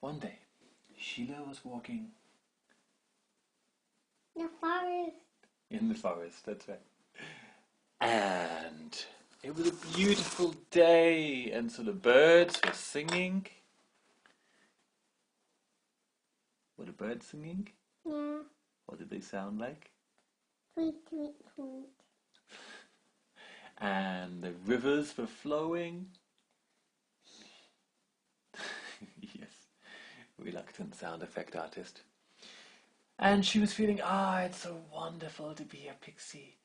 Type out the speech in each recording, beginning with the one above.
One day, Sheila was walking The forest. in the forest, that's right. And it was a beautiful day, and so the birds were singing. Were the birds singing? Yeah. What did they sound like? Tweet, tweet, tweet. And the rivers were flowing. Yes, reluctant sound effect artist. And she was feeling, it's so wonderful to be a pixie,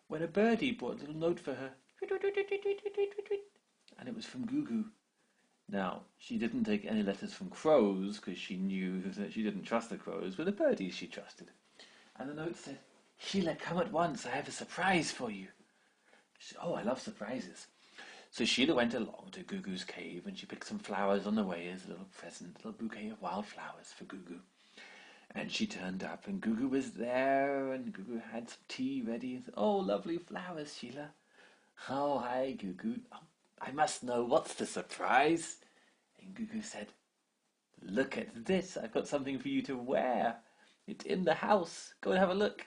when a birdie brought a little note for her. And it was from Goo. Now, she didn't take any letters from crows, because she knew that she didn't trust the crows, but the birdies she trusted. And the note said, Sheila, come at once, I have a surprise for you. She said, I love surprises. So Sheila went along to Gugu's cave, and she picked some flowers on the way as a little present, a little bouquet of wildflowers for Gugu. And she turned up, and Gugu was there, and Gugu had some tea ready. And said, lovely flowers, Sheila. Oh, hi, Gugu. I must know, what's the surprise? And Gugu said, look at this. I've got something for you to wear. It's in the house. Go and have a look.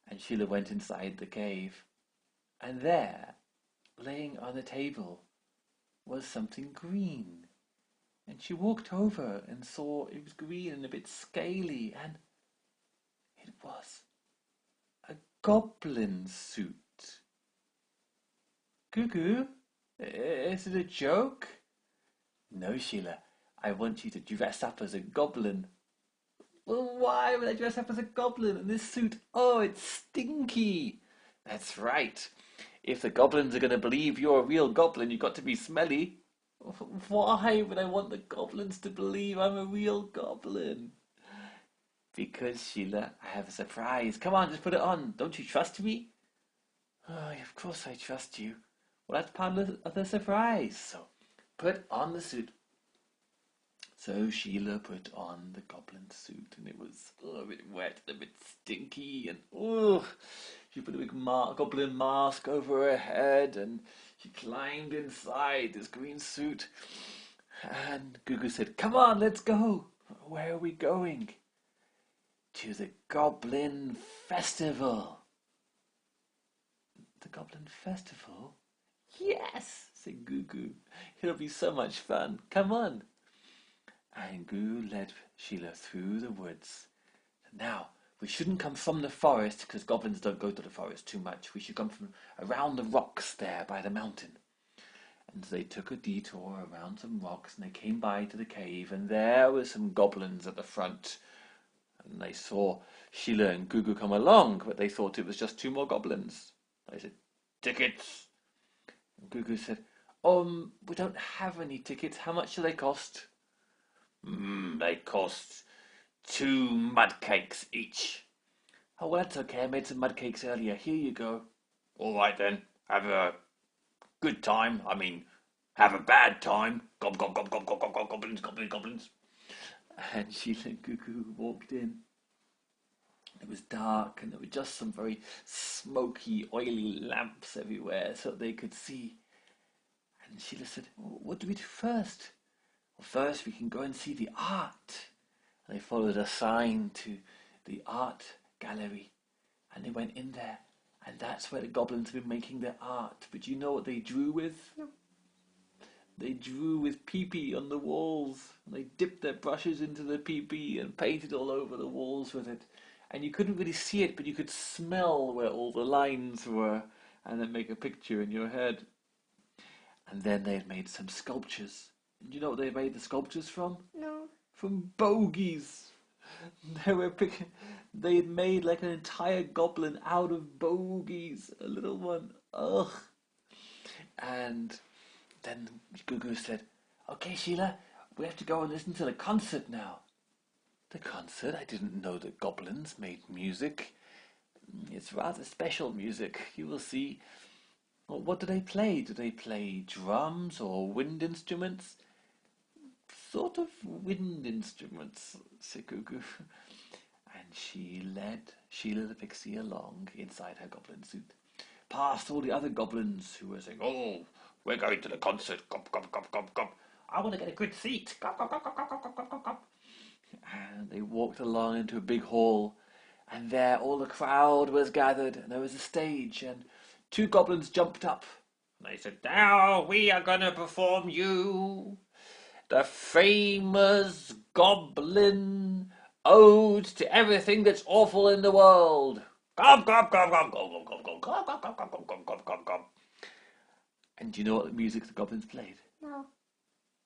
And Sheila went inside the cave. And there, laying on the table, was something green. And she walked over and saw it was green and a bit scaly, and it was a goblin suit. Gugu, is it a joke? No, Sheila, I want you to dress up as a goblin. Well, why would I dress up as a goblin in this suit? It's stinky. That's right. If the goblins are going to believe you're a real goblin, you've got to be smelly. Why would I want the goblins to believe I'm a real goblin? Because, Sheila, I have a surprise. Come on, just put it on. Don't you trust me? Of course I trust you. Well, that's part of the surprise. So, put on the suit. So Sheila put on the goblin suit, and it was a bit wet and a bit stinky, and she put a big goblin mask over her head, and she climbed inside this green suit. And Gugu said, come on, let's go. Where are we going? To the Goblin Festival. The Goblin Festival? Yes, said Gugu. It'll be so much fun. Come on. And Gugu led Sheila through the woods. Now, we shouldn't come from the forest, because goblins don't go to the forest too much. We should come from around the rocks there by the mountain. And they took a detour around some rocks, and they came by to the cave, and there were some goblins at the front. And they saw Sheila and Gugu come along, but they thought it was just two more goblins. They said, tickets. And Gugu said, we don't have any tickets. How much do they cost? They cost 2 mud cakes each. Oh, well, that's okay. I made some mud cakes earlier. Here you go. All right, then. Have a good time. I mean, have a bad time. Gob, gob, gob, gob, gob, gob, gob, goblins, goblins, goblins. And Sheila and Gugu walked in. It was dark, and there were just some very smoky, oily lamps everywhere so they could see. And Sheila said, what do we do first? Well, first we can go and see the art. And they followed a sign to the art gallery, and they went in there, and that's where the goblins have been making their art. But you know what they drew with? No. They drew with pee-pee on the walls. They dipped their brushes into the pee-pee and painted all over the walls with it. And you couldn't really see it, but you could smell where all the lines were, and then make a picture in your head. And then they had made some sculptures. And do you know what they made the sculptures from? No. From bogies. They had made like an entire goblin out of bogies. A little one. Ugh. And then Gugu said, okay, Sheila, we have to go and listen to the concert now. The concert? I didn't know that goblins made music. It's rather special music, you will see. Well, what do they play? Do they play drums or wind instruments? Sort of wind instruments, said Gugu. And she led Sheila the Pixie along inside her goblin suit, past all the other goblins who were saying, we're going to the concert, come, come, come, come, come. I want to get a good seat. Gop, gop, gop, gop, gop, gop, gop, gop, gop. And they walked along into a big hall, and there all the crowd was gathered, and there was a stage, and two goblins jumped up. And they said, now we are going to perform you the famous Goblin Ode to Everything That's Awful in the World. Gop, gop, gop, gop, gop, gop, gop, gop, gop, gop, gop, gop, gop, gop, gop. And do you know what music the goblins played? No.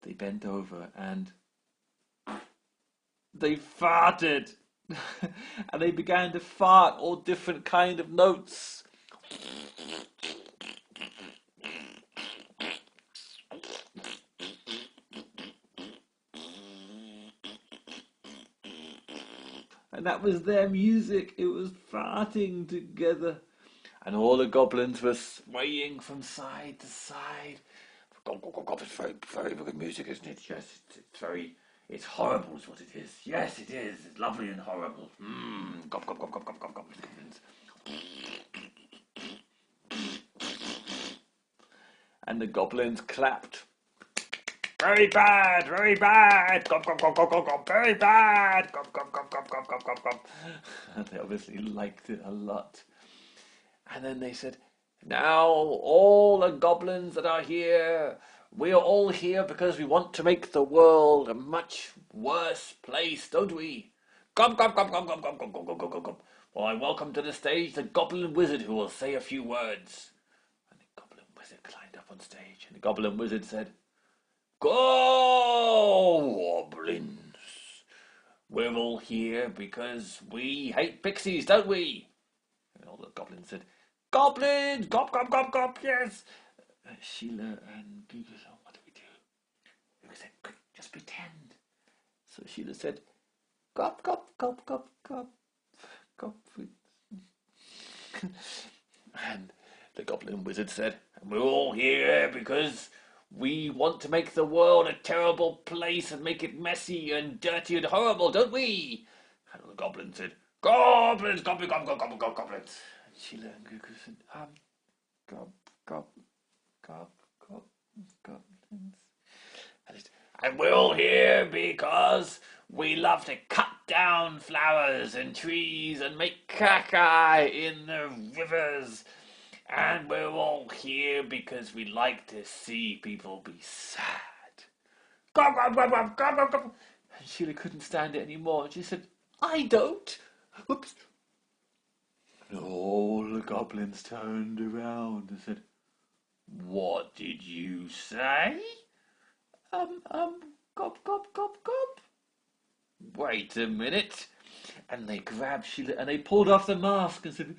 They bent over and they farted. And they began to fart all different kind of notes. And that was their music. It was farting together. And all the goblins were swaying from side to side. It's very, very good music, isn't it? Yes, it's very... It's horrible is what it is. Yes, it is. It's lovely and horrible. Gop, gop, gop, gop, gop, gop, gop. And the goblins clapped. Very bad, very bad. Gop, gop, gop, gop, gop, gop. Very bad. Gop, gop, gop, gop, gop, gop, gop, gop. And they obviously liked it a lot. And then they said, now all the goblins that are here, we are all here because we want to make the world a much worse place, don't we? Gop, gop, gop, gop, gop, gop, gop, gop, gop, gop, gop. Well, I welcome to the stage the Goblin Wizard who will say a few words. And the Goblin Wizard climbed up on stage, and the Goblin Wizard said, go, goblins. We're all here because we hate pixies, don't we? And all the goblins said, goblins! Gop, gop, gop, gop, yes! Sheila and Google said, what do we do? Google said, quick, just pretend. So Sheila said, gop, gop, gop, gop, gop, gop. And the Goblin Wizard said, and we're all here because we want to make the world a terrible place and make it messy and dirty and horrible, don't we? And the Goblin said, goblins, goblins, goblins, goblins, goblins. And Sheila and Google said, gob, gob, gob, gob, goblins. And we're all here because we love to cut down flowers and trees and make caca in the rivers. And we're all here because we like to see people be sad. Gob, gob, gob, gob, gob, gob, gob. And Sheila couldn't stand it anymore. And she said, I don't. Whoops. And all the goblins turned around and said, what did you say? Gob, gob, gob, gob. Wait a minute. And they grabbed Sheila and they pulled off the mask and said,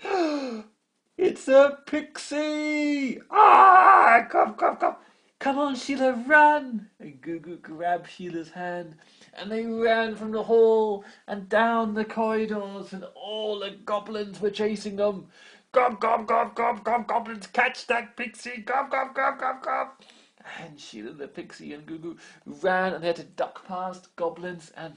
it's a pixie! Ah! Gob, gob, gob. Come on, Sheila, run! And Goo grabbed Sheila's hand and they ran from the hall and down the corridors and all the goblins were chasing them. Gob, gob, gob, gob, gob, goblins, catch that pixie! Gob, gob, gob, gob, gob. And Sheila the pixie and Goo ran and they had to duck past goblins, and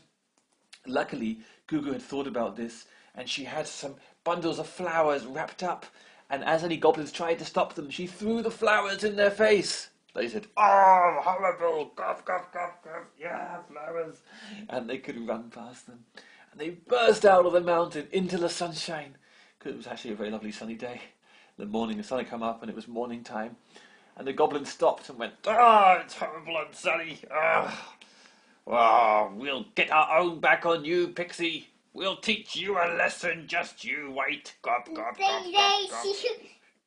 luckily Goo had thought about this and she had some bundles of flowers wrapped up, and as any goblins tried to stop them, she threw the flowers in their face. They said, oh, horrible, cough, cough, cough, cough, yeah, flowers. And they could run past them. And they burst out of the mountain into the sunshine, because it was actually a very lovely sunny day. In the morning, the sun had come up and it was morning time. And the goblin stopped and went, it's horrible and sunny. We'll get our own back on you, Pixie. We'll teach you a lesson, just you wait. Gop, gop, gop, gop, gop.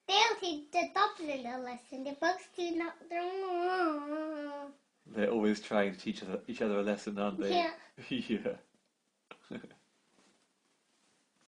They'll teach the goblin a lesson. The bugs do not. They're always trying to teach each other a lesson, aren't they? Yeah. Yeah.